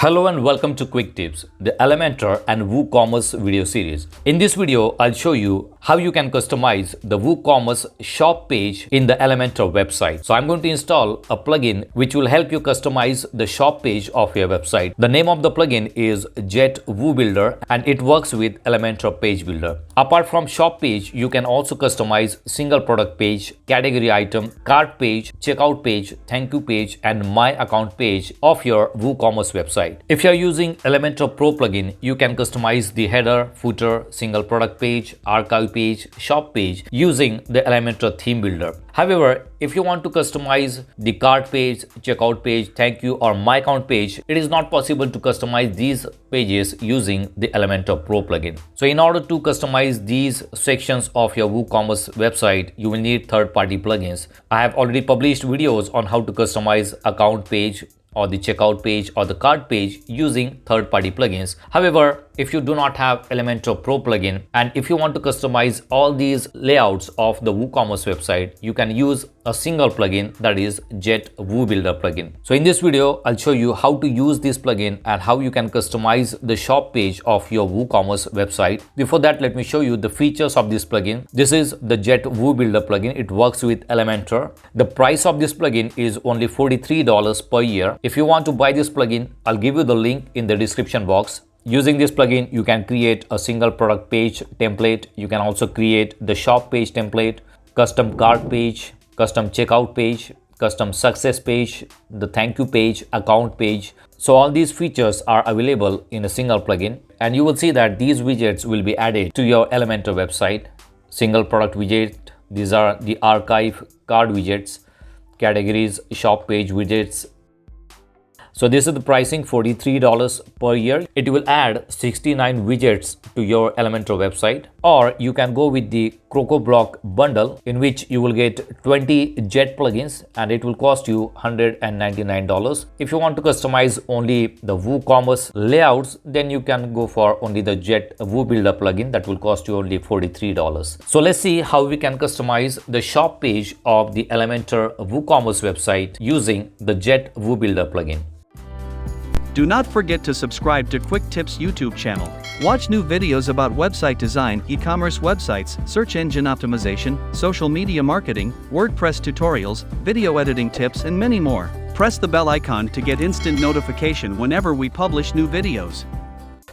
Hello and welcome to Quick Tips, the Elementor and WooCommerce video series. In this video, I'll show you how you can customize the WooCommerce shop page in the Elementor website. So I'm going to install a plugin which will help you customize the shop page of your website. The name of the plugin is JetWooBuilder and it works with Elementor Page Builder. Apart from shop page, you can also customize single product page, category item, cart page, checkout page, thank you page, and my account page of your WooCommerce website. If you are using Elementor Pro plugin, you can customize the header, footer, single product page, archive page, shop page using the Elementor theme builder. However, if you want to customize the cart page, checkout page, thank you, or my account page, it is not possible to customize these pages using the Elementor Pro plugin. So in order to customize these sections of your WooCommerce website, you will need third-party plugins. I have already published videos on how to customize account page or the checkout page or the cart page using third-party plugins. However, if you do not have Elementor Pro plugin and if you want to customize all these layouts of the WooCommerce website, you can use a single plugin, that is JetWooBuilder plugin. So in this video, I'll show you how to use this plugin and how you can customize the shop page of your WooCommerce website. Before that, let me show you the features of this plugin. This is the JetWooBuilder plugin. It works with Elementor. The price of this plugin is only $43 per year. If you want to buy this plugin, I'll give you the link in the description box. Using this plugin, you can create a single product page template. You can also create the shop page template, custom cart page, custom checkout page, custom success page, the thank you page, account page. So all these features are available in a single plugin, and you will see that these widgets will be added to your Elementor website. Single product widget, these are the archive card widgets, categories, shop page widgets. So this is the pricing, $43 per year. It will add 69 widgets to your Elementor website, or you can go with the Crocoblock bundle, in which you will get 20 Jet plugins and it will cost you $199. If you want to customize only the WooCommerce layouts, then you can go for only the JetWooBuilder plugin that will cost you only $43. So let's see how we can customize the shop page of the Elementor WooCommerce website using the JetWooBuilder plugin. Do not forget to subscribe to Quick Tips YouTube channel. Watch new videos about website design, e-commerce websites, search engine optimization, social media marketing, WordPress tutorials, video editing tips, and many more. Press the bell icon to get instant notification whenever we publish new videos.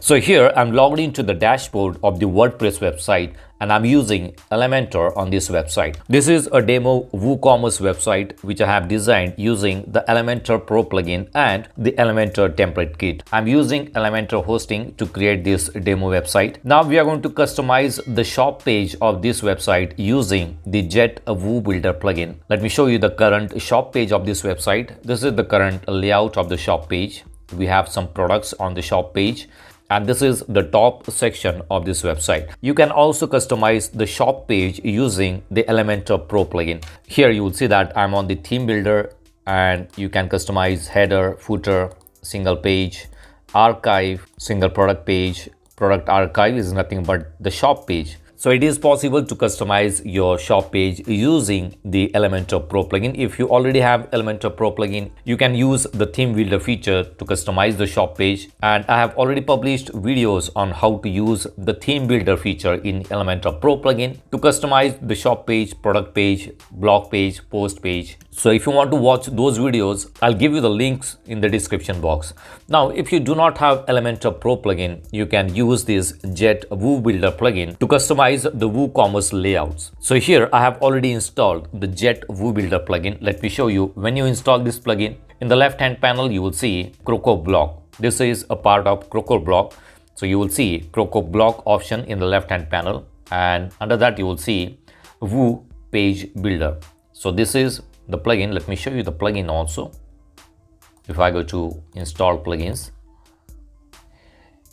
So here I'm logged into the dashboard of the WordPress website and I'm using Elementor on this website. This is a demo WooCommerce website which I have designed using the Elementor Pro plugin and the Elementor template kit. I'm using Elementor hosting to create this demo website. Now we are going to customize the shop page of this website using the JetWooBuilder plugin. Let me show you the current shop page of this website. This is the current layout of the shop page. We have some products on the shop page, and this is the top section of this website. You can also customize the shop page using the Elementor Pro plugin. Here you will see that I'm on the theme builder and you can customize header, footer, single page, archive, single product page. Product archive is nothing but the shop page. So it is possible to customize your shop page using the Elementor Pro plugin. If you already have Elementor Pro plugin, you can use the theme builder feature to customize the shop page. And I have already published videos on how to use the theme builder feature in Elementor Pro plugin to customize the shop page, product page, blog page, post page. So if you want to watch those videos, I'll give you the links in the description box. Now, if you do not have Elementor Pro plugin, you can use this JetWooBuilder plugin to customize the WooCommerce layouts. So here I have already installed the JetWooBuilder plugin. Let me show you. When you install this plugin, in the left hand panel you will see Crocoblock. This is a part of Crocoblock. So you will see Crocoblock option in the left hand panel, and under that you will see Woo Page Builder. So this is the plugin. Let me show you the plugin also. If I go to install plugins,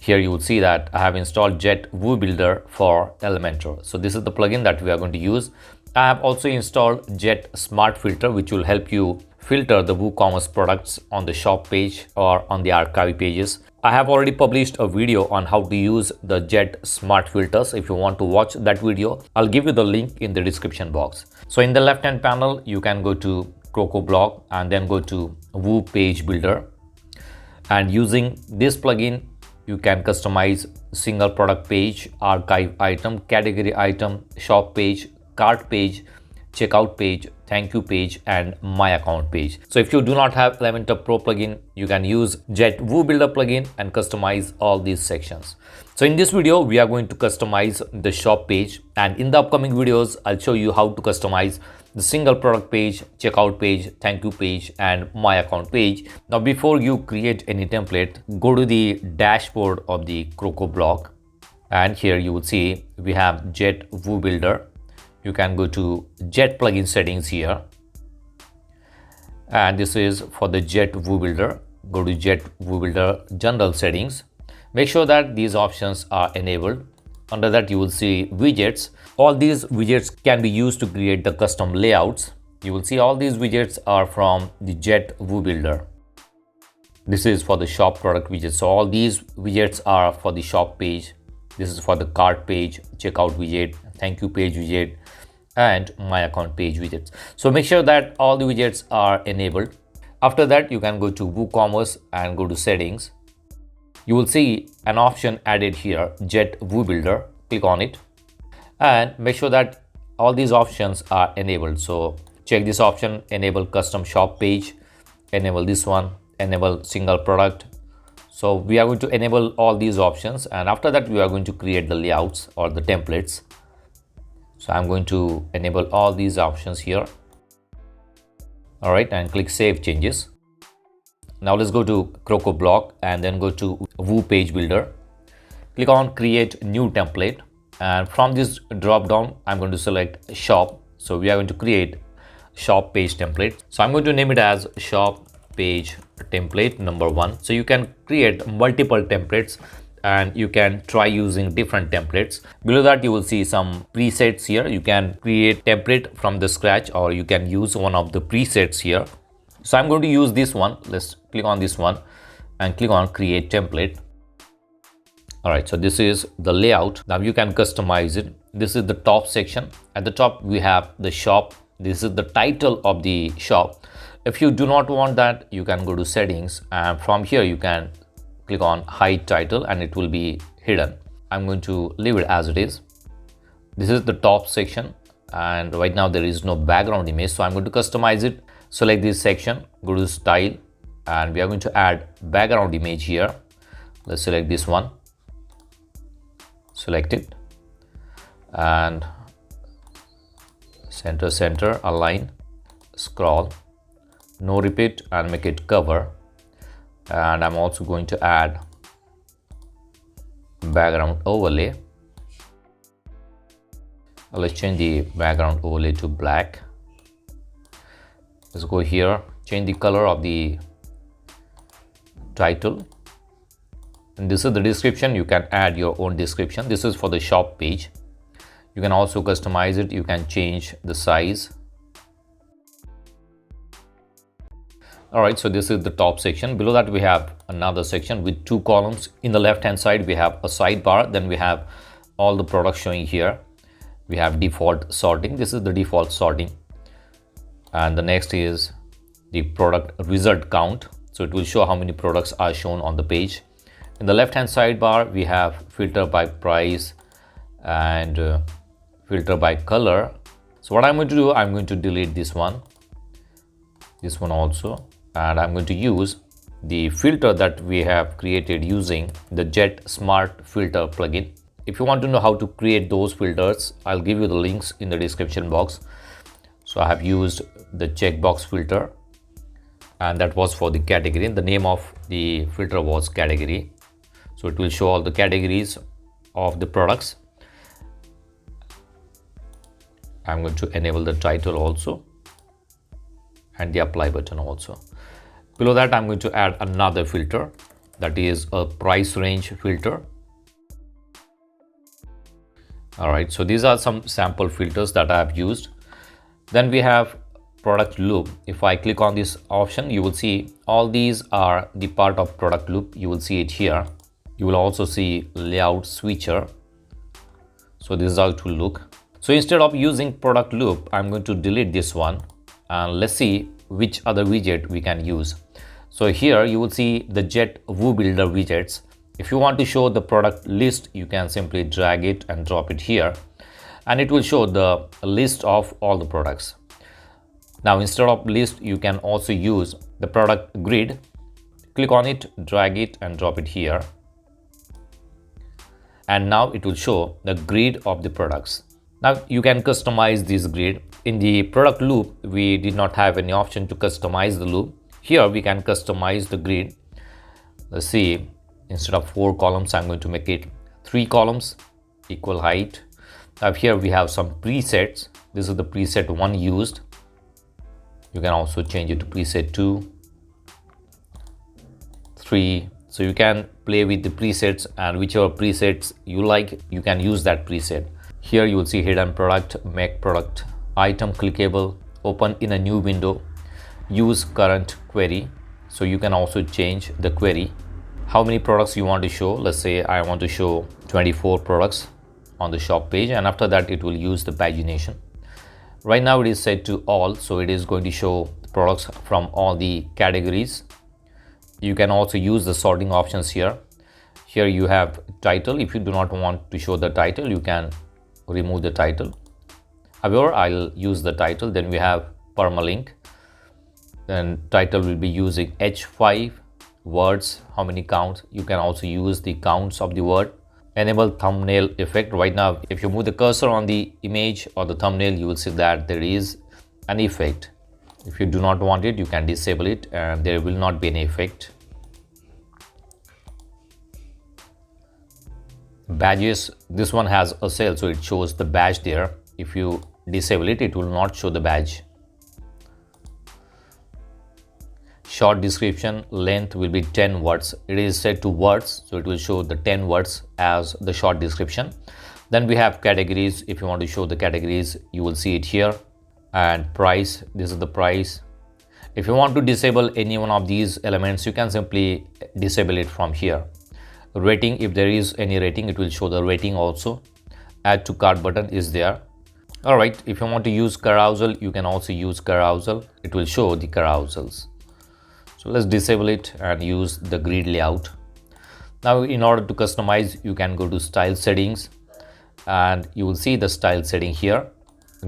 here you will see that I have installed JetWooBuilder for Elementor. So this is the plugin that we are going to use. I have also installed Jet Smart Filter, which will help you filter the WooCommerce products on the shop page or on the archive pages. I have already published a video on how to use the Jet Smart Filters. If you want to watch that video, I'll give you the link in the description box. So in the left hand panel, you can go to Crocoblock and then go to Woo Page Builder. And using this plugin, you can customize single product page, archive item, category item, shop page, cart page, checkout page, thank you page, and my account page. So if you do not have Elementor Pro plugin, you can use JetWooBuilder plugin and customize all these sections. So in this video, we are going to customize the shop page, and in the upcoming videos, I'll show you how to customize the single product page, checkout page, thank you page, and my account page. Now, before you create any template, go to the dashboard of the Crocoblock, and here you will see we have JetWooBuilder. You can go to Jet plugin settings here, and this is for the JetWooBuilder. Go to JetWooBuilder general settings. Make sure that these options are enabled. Under that, you will see widgets. All these widgets can be used to create the custom layouts. You will see all these widgets are from the JetWooBuilder. This is for the shop product widgets. So all these widgets are for the shop page. This is for the cart page, checkout widget, thank you page widget, and my account page widgets. So make sure that all the widgets are enabled. After that, you can go to WooCommerce and go to settings. You will see an option added here, JetWooBuilder. Click on it and make sure that all these options are enabled. So check this option, enable custom shop page, enable this one, enable single product. So we are going to enable all these options, and after that we are going to create the layouts or the templates. So I'm going to enable all these options here. All right, and click Save Changes. Now let's go to Crocoblock and then go to Woo Page Builder. Click on Create New Template, and from this drop down I'm going to select Shop. So we are going to create shop page template. So I'm going to name it as shop page template number 1. So you can create multiple templates and you can try using different templates. Below that you will see some presets here. You can create template from the scratch, or you can use one of the presets here. So I'm going to use this one. Let's click on this one and click on create template. All right, so this is the layout. Now you can customize it. This is the top section. At the top we have the shop. This is the title of the shop. If you do not want that, you can go to settings, and from here you can click on hide title and it will be hidden. I'm going to leave it as it is. This is the top section, and right now there is no background image, so I'm going to customize it. Select this section, go to style, and we are going to add background image here. Let's select this one, select it, and center, align, scroll, no repeat, and make it cover. And I'm also going to add background overlay. Let's change the background overlay to black. Let's go here, change the color of the title, and this is the description. You can add your own description. This is for the shop page. You can also customize it. You can change the size. All right, so this is the top section. Below that we have another section with 2 columns. In the left hand side we have a sidebar, then we have all the products showing here. We have default sorting. This is the default sorting, and the next is the product result count. So it will show how many products are shown on the page. In the left hand sidebar we have filter by price and filter by color. So what I'm going to do, I'm going to delete this one also, and I'm going to use the filter that we have created using the Jet Smart Filter plugin. If you want to know how to create those filters, I'll give you the links in the description box. So I have used the checkbox filter, and that was for the category. The name of the filter was category. So it will show all the categories of the products. I'm going to enable the title also and the apply button also. Below that I'm going to add another filter, that is a price range filter. All right, so these are some sample filters that I have used. Then we have product loop. If I click on this option, you will see all these are the part of product loop. You will see it here. You will also see layout switcher. So this is how it will look. So instead of using product loop, I'm going to delete this one, and let's see which other widget we can use. So here you will see the JetWooBuilder widgets. If you want to show the product list, you can simply drag it and drop it here, and it will show the list of all the products. Now instead of list, you can also use the product grid. Click on it, drag it and drop it here, and now it will show the grid of the products. Now you can customize this grid. In the product loop, we did not have any option to customize the loop. Here we can customize the grid. Let's see, instead of 4 columns, I'm going to make it 3 columns, equal height. Now here we have some presets. This is the preset 1 used. You can also change it to preset 2, 3. So you can play with the presets, and whichever presets you like, you can use that preset. Here you will see hidden product, make product item clickable, open in a new window, use current query. So you can also change the query, how many products you want to show. Let's say I want to show 24 products on the shop page, and after that it will use the pagination. Right now it is set to all, so it is going to show products from all the categories. You can also use the sorting options here. Here you have title. If you do not want to show the title, you can remove the title. However, I'll use the title. Then we have permalink. Then title will be using H5 words, how many counts. You can also use the counts of the word. Enable thumbnail effect. Right now, if you move the cursor on the image or the thumbnail, you will see that there is an effect. If you do not want it, you can disable it and there will not be any effect. Badges, this one has a cell, so it shows the badge there. If you disable it, it will not show the badge. Short description, length will be 10 words. It is set to words, so it will show the 10 words as the short description. Then we have categories. If you want to show the categories, you will see it here. And price, this is the price. If you want to disable any one of these elements, you can simply disable it from here. Rating, if there is any rating, it will show the rating also. Add to cart button is there. All right, if you want to use carousel, you can also use carousel. It will show the carousels. So let's disable it and use the grid layout. Now in order to customize, you can go to style settings and you will see the style setting here,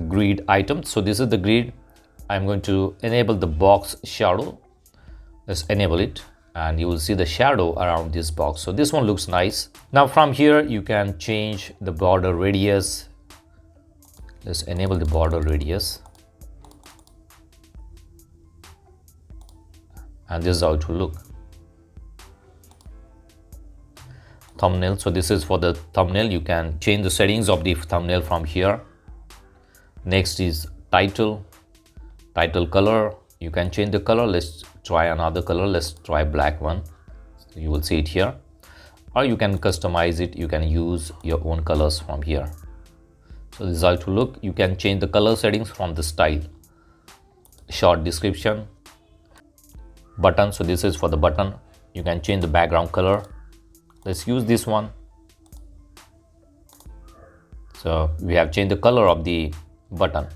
grid items. So this is the grid. I'm going to enable the box shadow. Let's enable it and you will see the shadow around this box. So this one looks nice. Now from here you can change the border radius. Let's enable the border radius. And this is how it will look. Thumbnail, so this is for the thumbnail. You can change the settings of the thumbnail from here. Next is title color. You can change the color. Let's try another color. Let's try black one. So you will see it here, or you can customize it. You can use your own colors from here. So this is how it will look. You can change the color settings from the style. Short description. Button, so this is for the button. You can change the background color. Let's use this one. So we have changed the color of the button.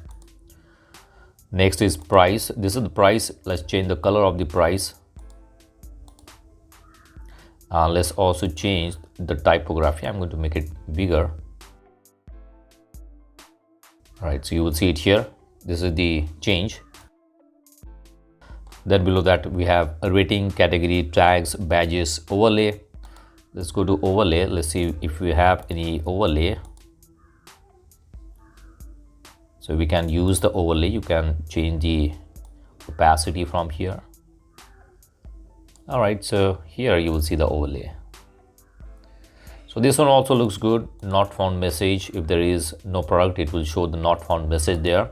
Next is price. This is the price. Let's change the color of the price. Let's also change the typography. I'm going to make it bigger. All right, so you will see it here. This is the change. Then below that we have a rating, category, tags, badges, overlay. Let's go to overlay. Let's see if we have any overlay. So we can use the overlay. You can change the opacity from here. All right, so here you will see the overlay. So this one also looks good. Not found message. If there is no product, it will show the not found message there.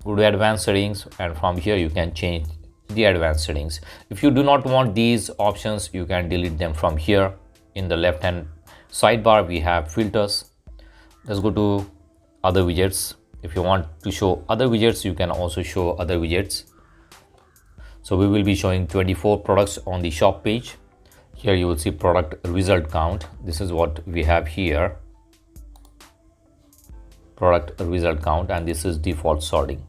Go to advanced settings and from here you can change the advanced settings. If you do not want these options, you can delete them from here. In the left hand sidebar we have filters. Let's go to other widgets. If you want to show other widgets, you can also show other widgets. So we will be showing 24 products on the shop page. Here you will see product result count. This is what we have here, product result count, and this is default sorting.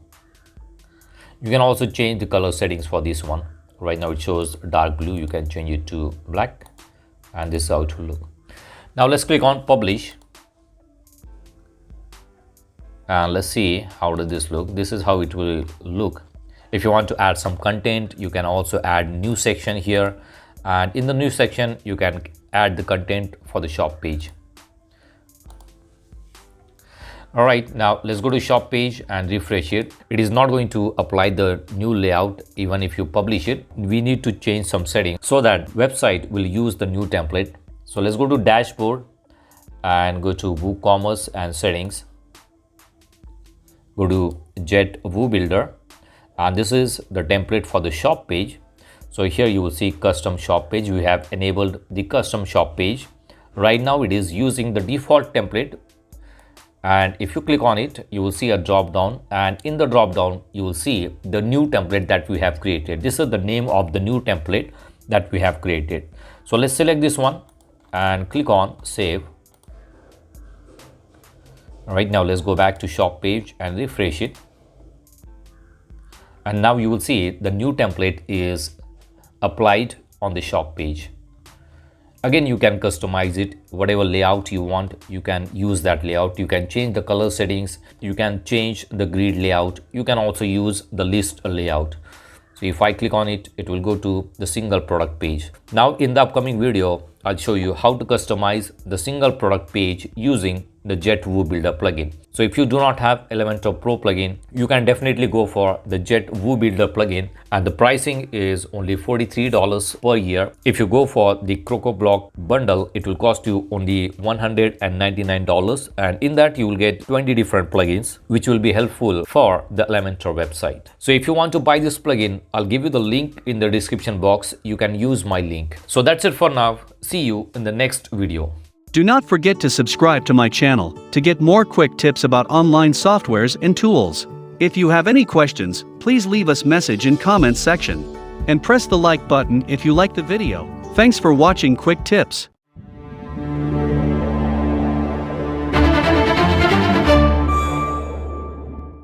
You can also change the color settings for this one. Right now it shows dark blue. You can change it to black, and this is how it will look. Now let's click on publish, and let's see how does this look. This is how it will look. If you want to add some content, you can also add new section here, and in the new section you can add the content for the shop page. All right, now let's go to shop page and refresh it. It is not going to apply the new layout even if you publish it. We need to change some settings so that website will use the new template. So let's go to dashboard and go to WooCommerce and settings. Go to JetWooBuilder, and this is the template for the shop page. So here you will see custom shop page. We have enabled the custom shop page. Right now it is using the default template, and if you click on it, you will see a drop down, and in the drop down you will see the new template that we have created. This is the name of the new template that we have created. So let's select this one and click on save. All right, now let's go back to shop page and refresh it, and now you will see the new template is applied on the shop page. Again, you can customize it, whatever layout you want, you can use that layout. You can change the color settings, you can change the grid layout, you can also use the list layout. So if I click on it, it will go to the single product page. Now in the upcoming video, I'll show you how to customize the single product page using the JetWooBuilder plugin. So if you do not have Elementor Pro plugin, you can definitely go for the JetWooBuilder plugin, and the pricing is only $43 per year. If you go for the Crocoblock bundle, it will cost you only $199, and in that you will get 20 different plugins which will be helpful for the Elementor website. So if you want to buy this plugin, I'll give you the link in the description box. You can use my link. So that's it for now. See you in the next video. Do not forget to subscribe to my channel to get more quick tips about online softwares and tools. If you have any questions, please leave us message in comments section. And press the like button if you like the video. Thanks for watching Quick Tips.